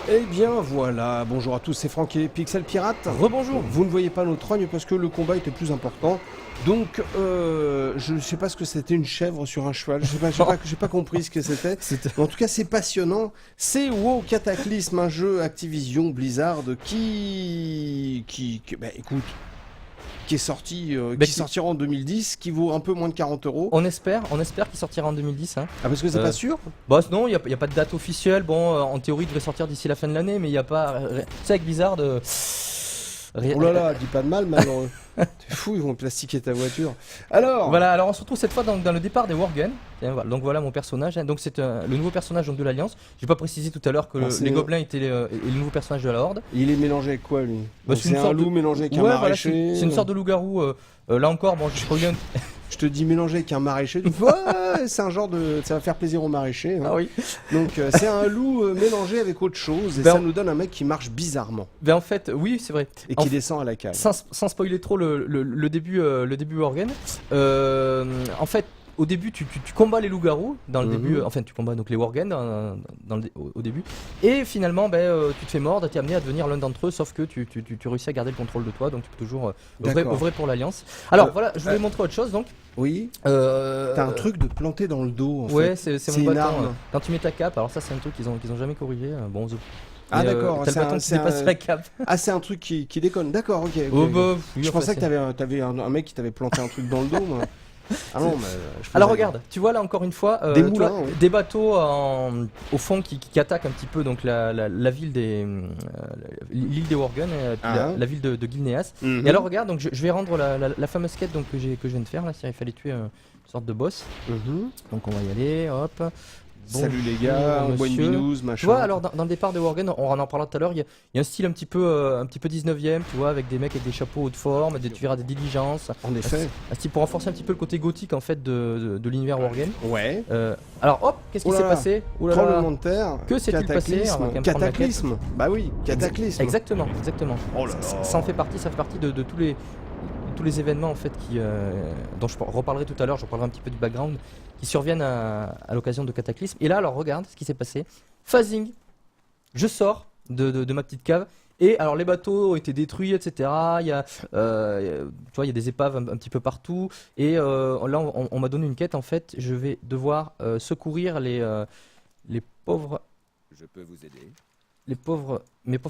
Eh bien voilà, bonjour à tous, c'est Franck et Pixel Pirate. Rebonjour. Vous ne voyez pas nos trognes parce que le combat était plus important. Donc, je sais pas ce que c'était, une chèvre sur un cheval. J'ai pas compris ce que c'était. En tout cas, c'est passionnant. C'est WoW Cataclysme, un jeu Activision Blizzard écoute, qui est sorti, qui sortira en 2010, qui vaut un peu moins de 40 €. On espère qu'il sortira en 2010. Hein. Ah, parce que c'est pas sûr. Bah non, il y a pas de date officielle. Bon, en théorie, il devrait sortir d'ici la fin de l'année, mais il y a pas. Tu sais, avec Blizzard. Oh là là, dis pas de mal, malheureux. T'es fou, ils vont plastiquer ta voiture. Alors Voilà, alors on se retrouve cette fois dans le départ des Worgen. Donc voilà mon personnage. Hein. Donc c'est le nouveau personnage donc, de l'Alliance. J'ai pas précisé tout à l'heure que les gobelins étaient le nouveau personnage de la Horde. Il est mélangé avec quoi lui? Bah, c'est un loup mélangé avec un maraîcher. Voilà, c'est une sorte de loup-garou. Là encore, bon, je reviens. Je te dis mélangé avec un maraîcher. Tu fais, ouais, c'est un genre de. Ça va faire plaisir aux maraîchers. Hein. Ah oui. Donc c'est un loup mélangé avec autre chose. Et ça nous donne un mec qui marche bizarrement. Ben en fait, oui, c'est vrai. Et qui descend à la cave. Sans spoiler trop le début Worgen. En fait. Au début, tu combats les loups-garous dans le début, enfin tu combats donc les Worgen au début, et finalement tu te fais mordre, tu es amené à devenir l'un d'entre eux, sauf que tu réussis à garder le contrôle de toi, donc tu peux toujours œuvrer pour l'Alliance. Alors voilà, je voulais montrer autre chose donc. Oui. T'as un truc de planter dans le dos en fait. Ouais, c'est mon bâton. Quand tu mets ta cape, alors ça c'est un truc qu'ils ont jamais corrigé. Bon, ah d'accord, t'as le bâton qui dépasse la cape. Ah c'est un truc qui déconne, d'accord, ok. Oh, bah, oui, je pensais que t'avais un mec qui t'avait planté un truc dans le dos moi. Ah non, mais alors regarde, tu vois là encore une fois des moulins, des bateaux au fond qui attaquent un petit peu donc la ville l'île des Worgen, la ville de Gilneas. Et alors regarde, donc je vais rendre la fameuse quête donc que je viens de faire là, il fallait tuer une sorte de boss. Donc on va y aller, hop. Bon, salut les gars, on boit une binouse, machin. Tu vois, alors dans le départ de Worgen, on en parlera tout à l'heure, il y a un style un petit peu 19ème, tu vois, avec des mecs avec des chapeaux haute forme, tu verras des diligences. En effet. Un style pour renforcer un petit peu le côté gothique en fait de l'univers Worgen. Ouais. Alors hop, qu'est-ce qui s'est passé? Tremblement de terre. Que s'est-il passé? Cataclysme. Bah oui, cataclysme. Exactement. Oh là là. Ça fait partie de tous les événements en fait dont je reparlerai tout à l'heure, je reparlerai un petit peu du background qui surviennent à l'occasion de Cataclysme. Et là alors regarde ce qui s'est passé. Phasing, je sors de ma petite cave et alors les bateaux ont été détruits, etc. Il y a, tu vois, il y a des épaves un petit peu partout et là on m'a donné une quête en fait. Je vais devoir secourir les pauvres. Je peux vous aider. Mes pauvres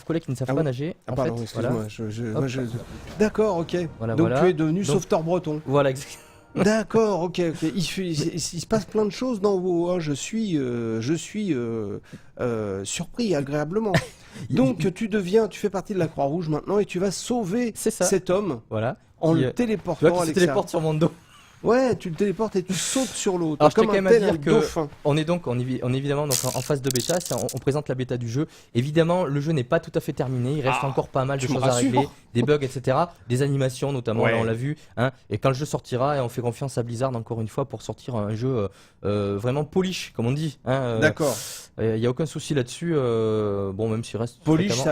collègues qui ne savent pas nager. Ah pardon, excuse-moi. D'accord, ok. Voilà, donc tu es devenu sauveteur breton. Voilà, exactement. D'accord, ok. Il se passe plein de choses dans WoW. Hein. Je suis surpris agréablement. Donc tu fais partie de la Croix-Rouge maintenant et tu vas sauver cet homme. Voilà. En le téléportant à l'extérieur. Tu téléportes sur mon dos. Ouais, tu le téléportes et tu sautes sur l'eau. Alors je tiens quand même à dire que on est évidemment donc en phase de bêta, on présente la bêta du jeu. Évidemment, le jeu n'est pas tout à fait terminé, il reste encore pas mal de choses à régler, des bugs, etc. Des animations notamment, là on l'a vu. Hein, et quand le jeu sortira, et on fait confiance à Blizzard encore une fois pour sortir un jeu vraiment polish, comme on dit. Hein, d'accord. Il n'y a aucun souci là-dessus. Bon, même s'il reste polish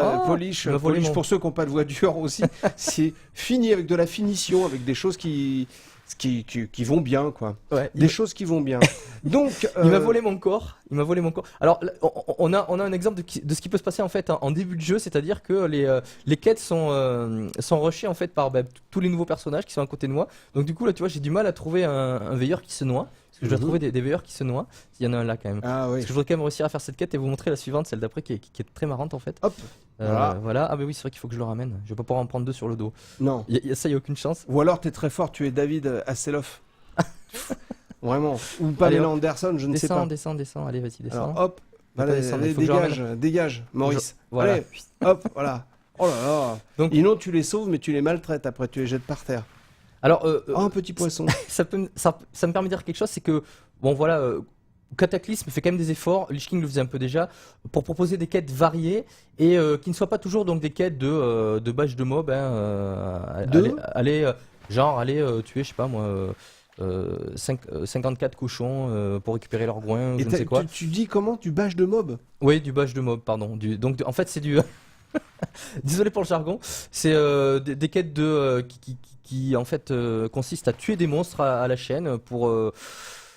pour ceux qui n'ont pas de voiture aussi. C'est fini avec de la finition, avec des choses qui vont bien quoi. Ouais, des choses qui vont bien. Donc il m'a volé mon corps. Alors on a un exemple de ce qui peut se passer en fait en début de jeu, c'est-à-dire que les quêtes sont rushées en fait par tous les nouveaux personnages qui sont à côté de moi. Donc du coup là tu vois, j'ai du mal à trouver un veilleur qui se noie. Parce que je dois trouver des veilleurs qui se noient. Il y en a un là quand même. Ah oui. Parce que je voudrais quand même réussir à faire cette quête et vous montrer la suivante, celle d'après qui est très marrante en fait. Hop. Voilà. Ah bah oui, c'est vrai qu'il faut que je le ramène. Je vais pas pouvoir en prendre deux sur le dos. Non. Ça y a aucune chance. Ou alors t'es très fort, tu es David Hasselhoff. Vraiment. Ou Pamela Anderson, je ne sais pas. Descends. Allez, vas-y, descends. Alors, hop. Allez, dégage, Maurice. Voilà. Allez, hop, voilà. Oh là là. Donc, sinon, tu les sauves, mais tu les maltraites après, tu les jettes par terre. Alors, un petit poisson. ça me permet de dire quelque chose, c'est que, bon voilà, Cataclysme fait quand même des efforts, Lich King le faisait un peu déjà, pour proposer des quêtes variées et qui ne soient pas toujours donc des quêtes de bâche de mob. Aller tuer, je sais pas moi. 54 cochons pour récupérer leurs groins, je ne sais quoi. Tu dis comment? Du bâche de mob? Oui, du bâche de mob, pardon. Donc en fait c'est du... Désolé pour le jargon, c'est des quêtes qui en fait consistent à tuer des monstres à la chaîne pour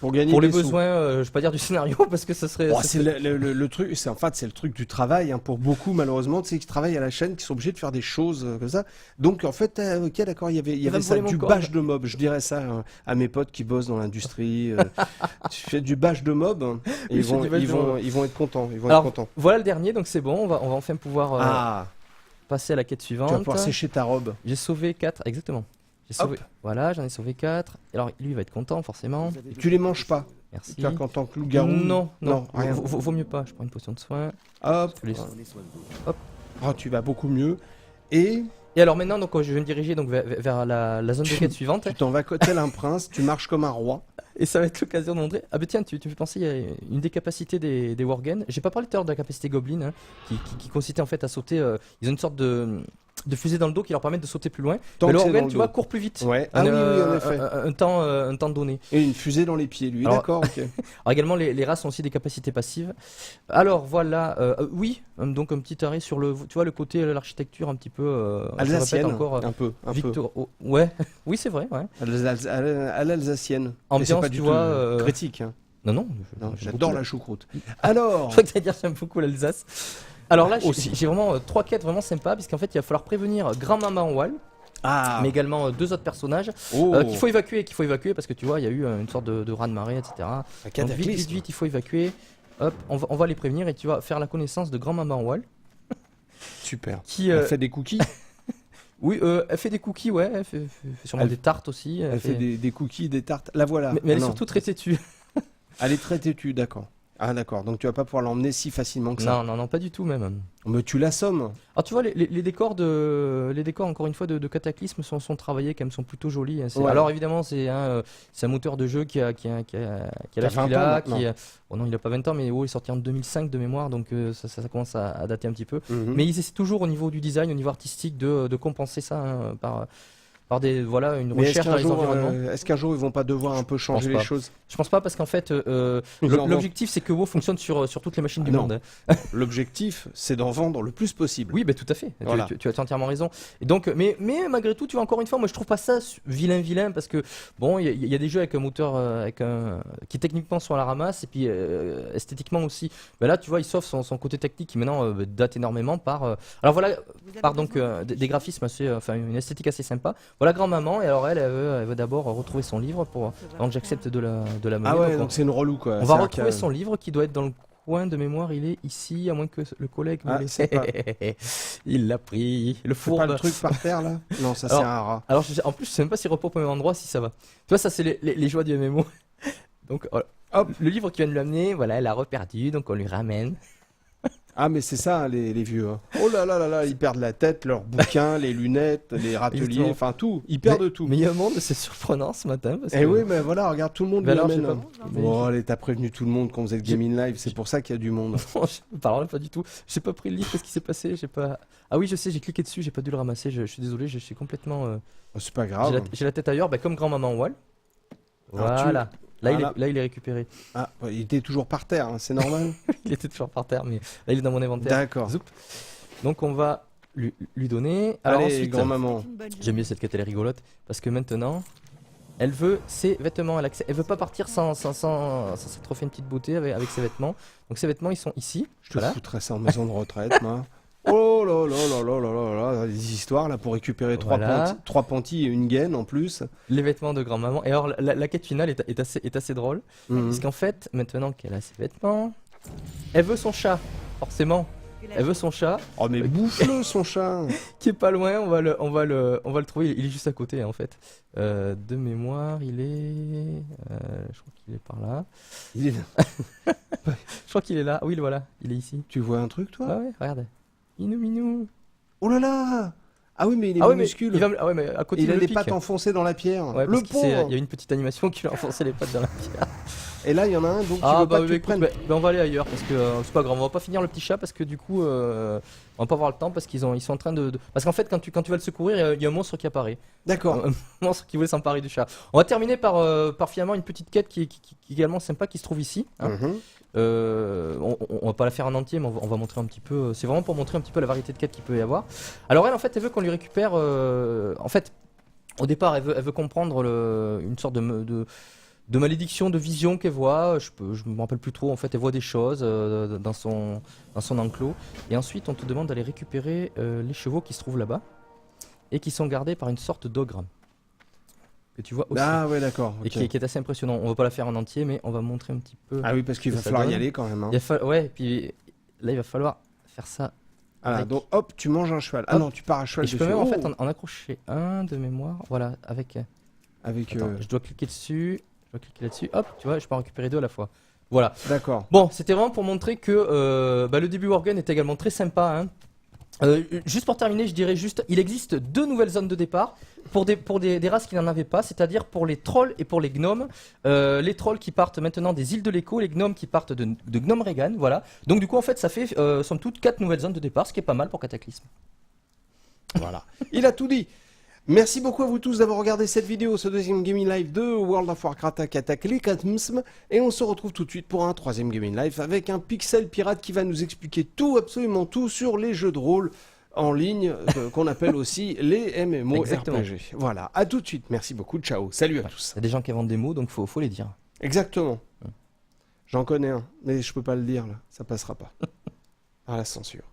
Pour gagner Pour les des sous. besoins, je vais pas dire du scénario parce que ça serait. Oh, ça c'est serait- le truc, c'est en fait c'est le truc du travail hein, pour beaucoup malheureusement, tu sais qui travaillent à la chaîne, qui sont obligés de faire des choses comme ça. Donc en fait, ok d'accord, il y va avait me ça voler mon du corps. bâche de mob, je dirais ça à mes potes qui bossent dans l'industrie. Tu fais du bâche de mob, et Oui, je fais du bâche de mob. ils vont être contents, ils vont Alors, être contents. voilà le dernier, donc c'est bon, on va enfin pouvoir Ah, passer à la quête tu vas suivante. pouvoir sécher ta robe. J'ai sauvé 4, exactement. J'ai sauvé. Hop. Voilà, j'en ai sauvé 4. Alors lui il va être content forcément. Et tu les manges pas. Merci. Tu vois qu'en tant que loup-garou. Non, rien. vaut mieux pas, je prends une potion de soin. Hop. Je les- Ah, tu vas beaucoup mieux. Et Et alors maintenant, donc, je vais me diriger donc, vers la zone de quête suivante. tu t'en vas tel un prince, tu marches comme un roi. Et ça va être l'occasion de montrer. Ah bah tiens, tu me fais penser, il y a une des capacités des Worgen. J'ai pas parlé tout à l'heure de la capacité Goblin, hein, qui consistait en fait à sauter. Ils ont une sorte de fusée dans le dos qui leur permet de sauter plus loin. Tant Mais le que c'est dans Worgen, le tu dos. vois, court plus vite. Ouais. Ah oui, en effet. Un temps donné. Et une fusée dans les pieds, lui. Alors- D'accord, ok. Alors également, les races ont aussi des capacités passives. Alors voilà, oui, donc un petit arrêt sur le, tu vois, le côté l'architecture un petit peu. Je répète Alsacienne, encore. un peu. Victor, oh, ouais, oui c'est vrai, ouais. À l'alsacienne. Ambiance, Et c'est pas tu du vois, tout critique. Hein. Non, Non, j'aime j'adore beaucoup la choucroute. Alors, Je crois que t'allais dire j'aime beaucoup l'Alsace. Alors là, Aussi. j'ai vraiment 3 quêtes vraiment sympas, puisqu'en fait il va falloir prévenir Grand-Maman Wall, ah, mais également 2 autres personnages oh, qu'il faut évacuer parce que tu vois, il y a eu une sorte de raz-de-marée, etc. un Donc vite, cataclysme. vite, il faut évacuer. Hop, on va les prévenir et tu vas faire la connaissance de Grand-Maman Wall, Super. qui, Elle fait des cookies. oui, elle fait des cookies, ouais, elle fait sûrement Elle- des tartes aussi. Elle fait des cookies, des tartes. La voilà. Mais elle est Non. surtout très têtue. Elle est très têtue, d'accord. Ah d'accord, donc tu vas pas pouvoir l'emmener si facilement que ça. Non, pas du tout même. Mais tu l'assommes. Alors tu vois les décors encore une fois de Cataclysme sont travaillés quand même, sont plutôt jolis, hein. Ouais. Alors évidemment c'est un moteur de jeu qui a l'âge 20 qu'il ans a, maintenant. oh non il a pas 20 ans mais il est sorti en 2005 de mémoire donc ça commence à dater un petit peu. Mhm. Mais ils essaient toujours au niveau du design, au niveau artistique de compenser ça hein, par une Mais recherche dans les environnements. est-ce qu'un jour ils vont pas devoir un peu changer les pas. choses? Je pense pas parce qu'en fait Ils en l'objectif c'est que WoW fonctionne sur toutes les machines du Non. monde, hein. L'objectif, c'est d'en vendre le plus possible. Oui, bah, tout à fait. Voilà. Tu as entièrement raison. Et donc, mais malgré tout, tu vois, encore une fois, moi je trouve pas ça vilain parce que bon, il y a des jeux avec un moteur qui techniquement sont à la ramasse et puis esthétiquement aussi. Mais là, tu vois, il s'offre son côté technique qui maintenant date énormément par. Alors voilà, par donc des graphismes assez, enfin une esthétique assez sympa. Voilà grand-maman et alors elle veut d'abord retrouver son livre avant que j'accepte de la mener. Ah ouais, Donc, donc c'est une relou quoi. on va C'est un retrouver cas- son livre qui doit être dans le coin de mémoire. Il est ici, à moins que le collègue me Ah, laisse. c'est pas- Il l'a pris, le C'est pas fourbe. le truc par terre là? Non, ça c'est Alors- un rat. Alors en plus, je sais même pas s'il repose au même endroit, si ça va. Tu vois, ça c'est les joies du MMO. Donc voilà. Hop. Le livre qui vient de l'amener, voilà, elle a reperdu, donc on lui ramène. Ah mais c'est ça les vieux. Hein. Oh là là là là, ils perdent la tête, leurs bouquins, les lunettes, les râteliers, Exactement. enfin tout. Ils perdent tout. Mais il y a un monde, c'est surprenant ce matin. Parce Eh que... oui, mais voilà, regarde, tout le monde Mais lui alors, je sais amène. pas. Bon, allez, t'as prévenu tout le monde qu'on faisait le Gaming Live, c'est pour ça qu'il y a du monde. Alors là, pas du tout. J'ai pas pris le livre, qu'est-ce qui s'est passé? J'ai pas. Ah oui, je sais, j'ai cliqué dessus, j'ai pas dû le ramasser. Je suis désolé, je suis complètement. Oh, c'est pas J'ai grave. j'ai la tête ailleurs, bah, comme grand-maman Wall. Alors, tu- Voilà. Là, Voilà. là, il est récupéré. Ah, il était toujours par terre, hein, c'est normal. Il était toujours par terre, mais là, il est dans mon inventaire. D'accord. Zoup. Donc, on va lui donner. Alors Allez, ensuite, grand-maman. j'aime bien cette quête, elle est rigolote. Parce que maintenant, elle veut ses vêtements. Elle veut pas partir sans s'être refait une petite beauté avec ses vêtements. Donc, ses vêtements, ils sont ici. Je te Voilà. foutrais ça en maison de retraite, moi. Oh là là là là là là là, des histoires là pour récupérer Voilà. trois panties et une gaine en plus. Les vêtements de grand-maman. Et alors, la quête finale est assez drôle. Mhm. Parce qu'en fait, maintenant qu'elle a ses vêtements, elle veut son chat. Forcément, elle veut son chat. Oh mais bouffe-le son chat. Qui est pas loin, on va le trouver, il est juste à côté hein, en fait. De mémoire, il est. Je crois qu'il est par là. Il est- Je crois qu'il est là. Oui, le voilà, il est ici. Tu vois un truc toi? Ah ouais, regarde. Minou. Oh là là. Ah oui mais il est Ah ouais, mais minuscule. ah ouais, mais à côté Il il a me les pique. pattes enfoncées dans la pierre. Ouais, le parce qu'il s'est- pauvre. il y a une petite animation qui lui a enfoncé les pattes dans la pierre. Et là il y en a un donc tu Ah veux pas bah, que tu le écoute, prennes. on va aller ailleurs parce que c'est pas grave, on va pas finir le petit chat parce que du coup on va pas avoir le temps parce qu'ils sont en train parce qu'en fait quand tu vas le secourir, il y a un monstre qui apparaît. D'accord. Un monstre qui voulait s'emparer du chat. On va terminer par finalement une petite quête qui est également sympa qui se trouve ici. Hein. Mhm. On va pas la faire en entier, mais on va montrer un petit peu. C'est vraiment pour montrer un petit peu la variété de quêtes qu'il peut y avoir. Alors elle, en fait, elle veut qu'on lui récupère. En fait, au départ, elle veut comprendre une sorte de malédiction, de vision qu'elle voit. Je me rappelle plus trop. En fait, elle voit des choses dans son enclos. Et ensuite, on te demande d'aller récupérer les chevaux qui se trouvent là-bas et qui sont gardés par une sorte d'ogre que tu vois aussi. Ah ouais, d'accord. Et qui est assez impressionnant. On va pas la faire en entier, mais on va montrer un petit peu. Ah oui, parce qu'il va ça falloir y donne. aller quand même. Hein. Ouais, et puis là, il va falloir faire ça. Voilà, avec- donc hop, tu manges un cheval. Ah Hop. non, tu pars à cheval Et je dessus. peux même en fait Oh, en accrocher un de mémoire. Voilà, avec. avec. Attends, je dois cliquer dessus. Je dois cliquer là-dessus. Hop, tu vois, je peux en récupérer 2 à la fois. Voilà. D'accord. Bon, c'était vraiment pour montrer que le début Worgen est également très sympa. Hein. Juste pour terminer, je dirais juste, il existe 2 nouvelles zones de départ pour des races qui n'en avaient pas, c'est-à-dire pour les trolls et pour les gnomes. Les trolls qui partent maintenant des îles de l'écho, les gnomes qui partent de Gnome Regan, voilà. Donc du coup, en fait, ça fait somme toute 4 nouvelles zones de départ, ce qui est pas mal pour Cataclysme. Voilà. Il a tout dit. Merci beaucoup à vous tous d'avoir regardé cette vidéo, ce deuxième Gaming Live de World of Warcraft Cataclysm. Et on se retrouve tout de suite pour un troisième Gaming Live avec un Pixel Pirate qui va nous expliquer tout, absolument tout, sur les jeux de rôle en ligne, qu'on appelle aussi les MMORPG. Voilà, à tout de suite. Merci beaucoup. Ciao. Salut à tous. Il y a des gens qui inventent des mots, donc faut les dire. Exactement. J'en connais un, mais je peux pas le dire là. Ça passera pas. À la censure.